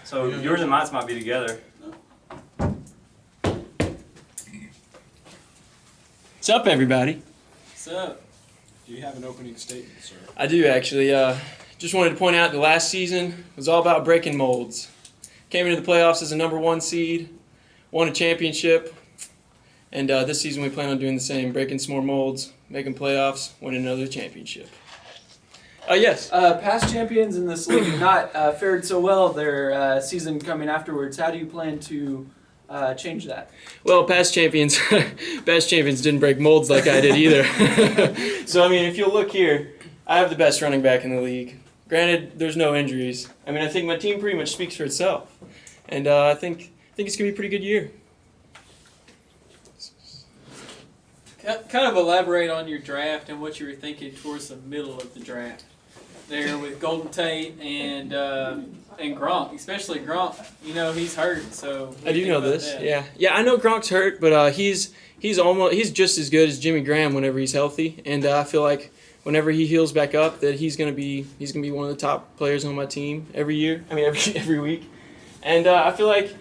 So yours and mine might be together. What's up, everybody? What's up? Do you have an opening statement, sir? I do actually. Just wanted to point out the last season was all about breaking molds. Came into the playoffs as a #1 seed, won a championship, and this season we plan on doing the same, breaking some more molds, making playoffs, winning another championship. Yes. Past champions in this league have not fared so well their season coming afterwards. How do you plan to change that? Well, past champions didn't break molds like I did either. So I mean, if you'll look here, I have the best running back in the league. Granted, there's no injuries. I mean, I think my team pretty much speaks for itself, and I think it's gonna be a pretty good year. Kind of elaborate on your draft and what you were thinking towards the middle of the draft. There with Golden Tate and Gronk, especially Gronk. You know he's hurt, so I do know this. That? Yeah. I know Gronk's hurt, but he's just as good as Jimmy Graham whenever he's healthy, and I feel like whenever he heals back up, that he's gonna be one of the top players on my team every year. I mean every week, and I feel like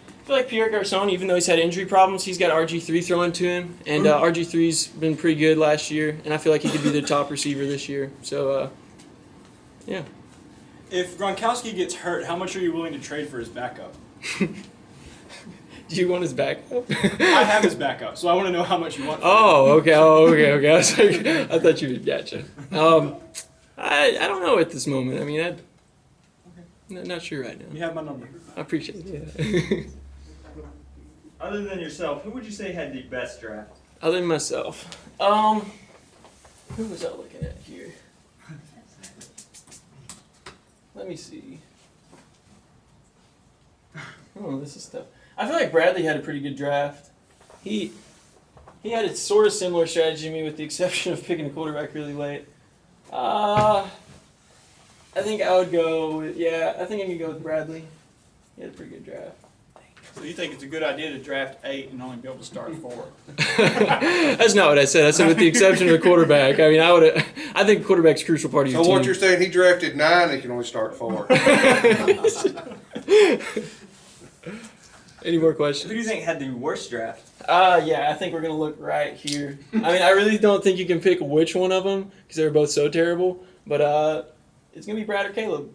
Pierre Garçon, even though he's had injury problems, he's got RG3 thrown to him, and RG3's been pretty good last year, and I feel like he could be the top receiver this year. So, yeah. If Gronkowski gets hurt, how much are you willing to trade for his backup? Do you want his backup? I have his backup, so I want to know how much you want. Okay. I was like, I thought you would gotcha. I don't know at this moment. I mean, I'm not sure right now. You have my number. I appreciate it. Other than yourself, who would you say had the best draft? Other than myself, who was I looking at here? Let me see. Oh, this is tough. I feel like Bradley had a pretty good draft. He had a sort of similar strategy to me, with the exception of picking a quarterback really late. I think I would go. I think I could go with Bradley. He had a pretty good draft. So you think it's a good idea to draft 8 and only be able to start 4? That's not what I said. I said with the exception of a quarterback. I mean, I think quarterback's a crucial part of your So team. what you're saying, he drafted 9, he can only start 4. Any more Who questions? do you think had the worst draft? I think we're gonna look right here. I mean, I really don't think you can pick which one of them because they're both so terrible. But it's gonna be Brad or Caleb.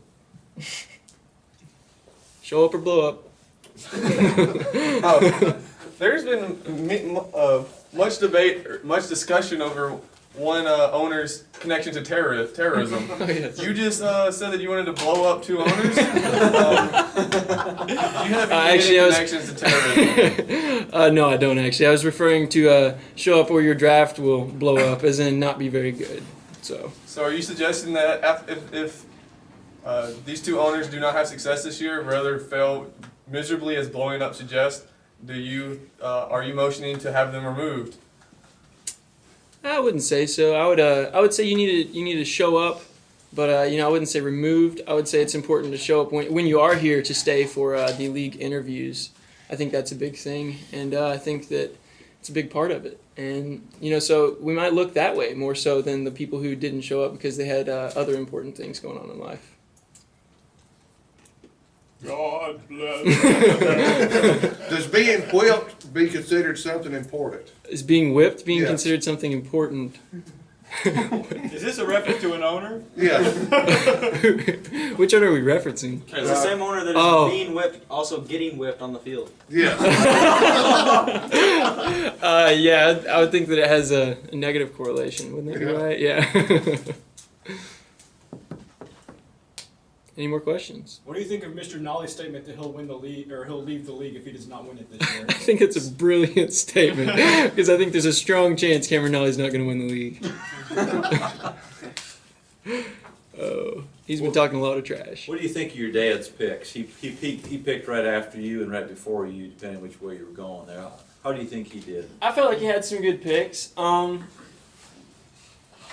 Show up or blow up. There's been much debate, much discussion over one owner's connection to terrorism. Oh, yes. You just said that you wanted to blow up 2 owners. Do you have any connections to terrorism? No, I don't actually. I was referring to show up or your draft will blow up, as in not be very good. So are you suggesting that if these 2 owners do not have success this year, rather fail miserably as blowing up suggests, are you motioning to have them removed? I wouldn't say so. I would say you need to show up, but I wouldn't say removed. I would say it's important to show up when you are here to stay for the league interviews. I think that's a big thing, and I think that it's a big part of it. And so we might look that way more so than the people who didn't show up because they had other important things going on in life. God bless. Does being whipped be considered something important? Is being whipped Yes. considered something important? Is this a reference to an owner? Yeah. Which one are we referencing? It's the same owner that is being whipped, also getting whipped on the field. Yeah. I would think that it has a negative correlation, wouldn't it be right? Yeah. Any more questions? What do you think of Mr. Nolly's statement that he'll win the league, or he'll leave the league if he does not win it this year? I think it's a brilliant statement because I think there's a strong chance Cameron Nolly's not going to win the league. Oh, he's been talking a lot of trash. What do you think of your dad's picks? He picked right after you and right before you, depending which way you were going there. How do you think he did? I felt like he had some good picks.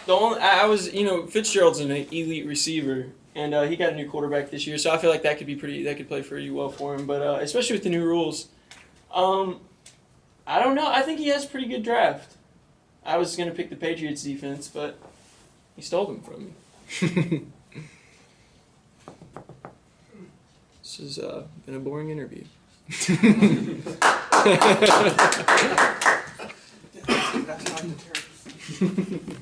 Fitzgerald's an elite receiver. And he got a new quarterback this year, so I feel like that could play pretty well for him. But especially with the new rules, I don't know. I think he has a pretty good draft. I was gonna pick the Patriots defense, but he stole them from me. This has been a boring interview. That's not the term.